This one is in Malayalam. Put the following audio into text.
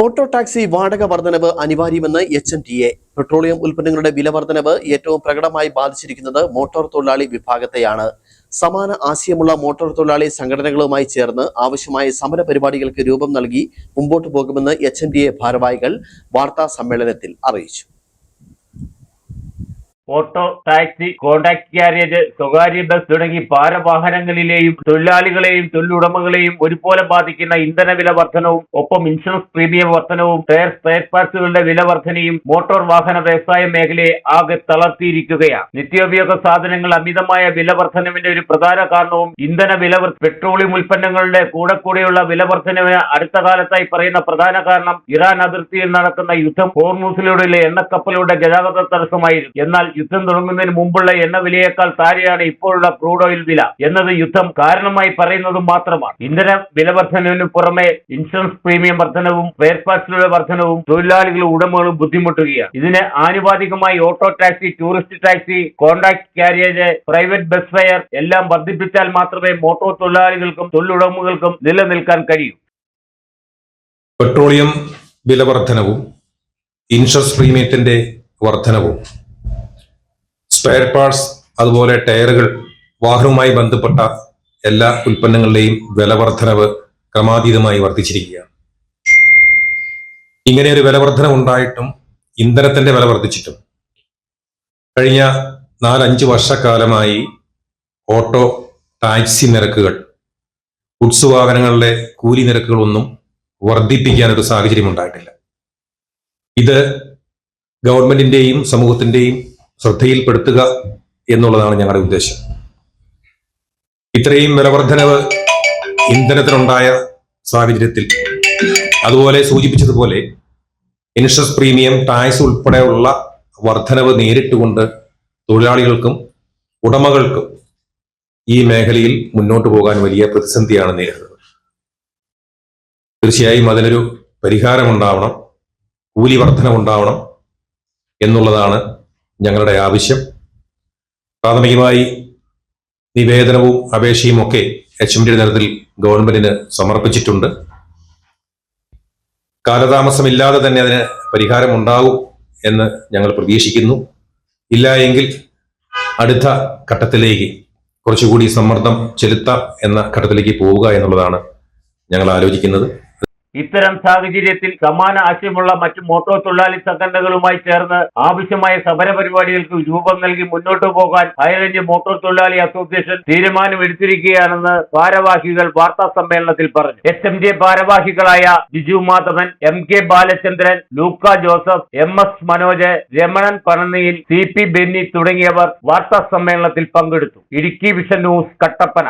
ഓട്ടോ ടാക്സി വാടക വർധനവ് അനിവാര്യമെന്ന് HMTA. പെട്രോളിയം ഉൽപ്പന്നങ്ങളുടെ വില വർധനവ് ഏറ്റവും പ്രകടമായി ബാധിച്ചിരിക്കുന്നത് മോട്ടോർ തൊഴിലാളി വിഭാഗത്തെയാണ്. സമാന ആശയമുള്ള മോട്ടോർ തൊഴിലാളി സംഘടനകളുമായി ചേർന്ന് ആവശ്യമായ സമര പരിപാടികൾക്ക് രൂപം നൽകി മുമ്പോട്ടു പോകുമെന്ന് HMTA ഭാരവാഹികൾ വാർത്താ സമ്മേളനത്തിൽ അറിയിച്ചു. ഓട്ടോ, ടാക്സി, കോൺട്രാക്ട് കാരേജ്, സ്വകാര്യ ബസ് തുടങ്ങി ഭാരവാഹനങ്ങളിലെയും തൊഴിലാളികളെയും തൊഴിലുടമകളെയും ഒരുപോലെ ബാധിക്കുന്ന ഇന്ധനവില വർധനവും ഒപ്പം ഇൻഷുറൻസ് പ്രീമിയം വർധനവും സ്പെയർ പാർട്സുകളുടെ വില വർധനയും മോട്ടോർ വാഹന വ്യവസായ മേഖലയെ ആകെ തളർത്തിയിരിക്കുകയാണ്. നിത്യോപയോഗ സാധനങ്ങൾ അമിതമായ വില വർധനവിന്റെ ഒരു പ്രധാന കാരണവും ഇന്ധന വില പെട്രോളിയം ഉൽപ്പന്നങ്ങളുടെ കൂടെയുള്ള വില വർധനവിന് അടുത്ത കാലത്തായി പറയുന്ന പ്രധാന കാരണം ഇറാൻ അതിർത്തിയിൽ നടക്കുന്ന യുദ്ധം, ഹോർമൂസിലൂടെയുള്ള എണ്ണക്കപ്പലുകളുടെ ഗതാഗത തടസ്സമായിരുന്നു. എന്നാൽ യുദ്ധം തുടങ്ങുന്നതിന് മുമ്പുള്ള എണ്ണ വിലയേക്കാൾ താഴെയാണ് ഇപ്പോഴുള്ള ക്രൂഡ് ഓയിൽ വില എന്നത് യുദ്ധം കാരണമായി പറയുന്നതും മാത്രമാണ്. ഇന്ധന വില വർധനവിന് പുറമെ ഇൻഷുറൻസ് പ്രീമിയം വർധനവും സ്പെയർ പാർട്സുകളുടെ വർധനവും തൊഴിലാളികളും ഉടമകളും ബുദ്ധിമുട്ടുകയാണ്. ഇതിന് ആനുപാതികമായി auto taxi, tourist taxi, contract carriage, private bus fare എല്ലാം വർദ്ധിപ്പിച്ചാൽ മാത്രമേ മോട്ടോർ തൊഴിലാളികൾക്കും തൊഴിലുടമകൾക്കും നിലനിൽക്കാൻ കഴിയൂ. പെട്രോളിയം വില വർധനവും ഇൻഷുറൻസ് പ്രീമിയത്തിന്റെ വർധനവും സ്പെയർ പാർട്സ്, അതുപോലെ ടയറുകൾ, വാഹനവുമായി ബന്ധപ്പെട്ട എല്ലാ ഉൽപ്പന്നങ്ങളുടെയും വില വർധനവ് ക്രമാതീതമായി വർദ്ധിച്ചിരിക്കുകയാണ്. ഇങ്ങനെ ഒരു വില വർധനവ് ഉണ്ടായിട്ടും ഇന്ധനത്തിന്റെ വില വർദ്ധിച്ചിട്ടും കഴിഞ്ഞ 4-5 വർഷക്കാലമായി ഓട്ടോ, ടാക്സി നിരക്കുകൾ, ഗുഡ്സ് വാഹനങ്ങളുടെ കൂലി നിരക്കുകളൊന്നും വർദ്ധിപ്പിക്കാനൊരു സാഹചര്യം ഉണ്ടായിട്ടില്ല. ഇത് ഗവൺമെന്റിന്റെയും സമൂഹത്തിന്റെയും ശ്രദ്ധയിൽപ്പെടുത്തുക എന്നുള്ളതാണ് ഞങ്ങളുടെ ഉദ്ദേശം. ഇത്രയും വിലവർദ്ധനവ് ഇന്ധനത്തിനുണ്ടായ സാഹചര്യത്തിൽ, അതുപോലെ സൂചിപ്പിച്ചതുപോലെ ഇൻഷുറൻസ് പ്രീമിയം, ടാക്സ് ഉൾപ്പെടെയുള്ള വർധനവ് നേരിട്ടുകൊണ്ട് തൊഴിലാളികൾക്കും ഉടമകൾക്കും ഈ മേഖലയിൽ മുന്നോട്ട് പോകാൻ വലിയ പ്രതിസന്ധിയാണ് നേരിടുന്നത്. തീർച്ചയായും അതിനൊരു പരിഹാരമുണ്ടാവണം, കൂലി വർധനവുണ്ടാവണം എന്നുള്ളതാണ് ഞങ്ങളുടെ ആവശ്യം. പ്രാഥമികമായി നിവേദനവും അപേക്ഷയും ഒക്കെ HMTA തലത്തിൽ ഗവൺമെന്റിന് സമർപ്പിച്ചിട്ടുണ്ട്. കാലതാമസമില്ലാതെ തന്നെ അതിന് പരിഹാരമുണ്ടാകും എന്ന് ഞങ്ങൾ പ്രതീക്ഷിക്കുന്നു. ഇല്ല എങ്കിൽ അടുത്ത ഘട്ടത്തിലേക്ക് കുറച്ചുകൂടി സമ്മർദ്ദം ചെലുത്താം എന്ന ഘട്ടത്തിലേക്ക് പോവുക എന്നുള്ളതാണ് ഞങ്ങൾ ആലോചിക്കുന്നത്. ഇത്തരം സാഹചര്യത്തിൽ സമാന ആശയമുള്ള മറ്റു മോട്ടോർ തൊഴിലാളി സംഘടനകളുമായി ചേർന്ന് ആവശ്യമായ സമര പരിപാടികൾക്ക് രൂപം നൽകി മുന്നോട്ടു പോകാൻ ഹൈറേഞ്ച് മോട്ടോർ തൊഴിലാളി അസോസിയേഷൻ തീരുമാനമെടുത്തിരിക്കുകയാണെന്ന് ഭാരവാഹികൾ വാർത്താ സമ്മേളനത്തിൽ പറഞ്ഞു. HMTA ഭാരവാഹികളായ ബിജു മാധവൻ, MK ബാലചന്ദ്രൻ, ലൂക്ക ജോസഫ്, MS മനോജ്, രമണൻ പണന്നിയിൽ, CP ബെന്നി തുടങ്ങിയവർ വാർത്താ സമ്മേളനത്തിൽ പങ്കെടുത്തു. Idukki vision news, Kattappana.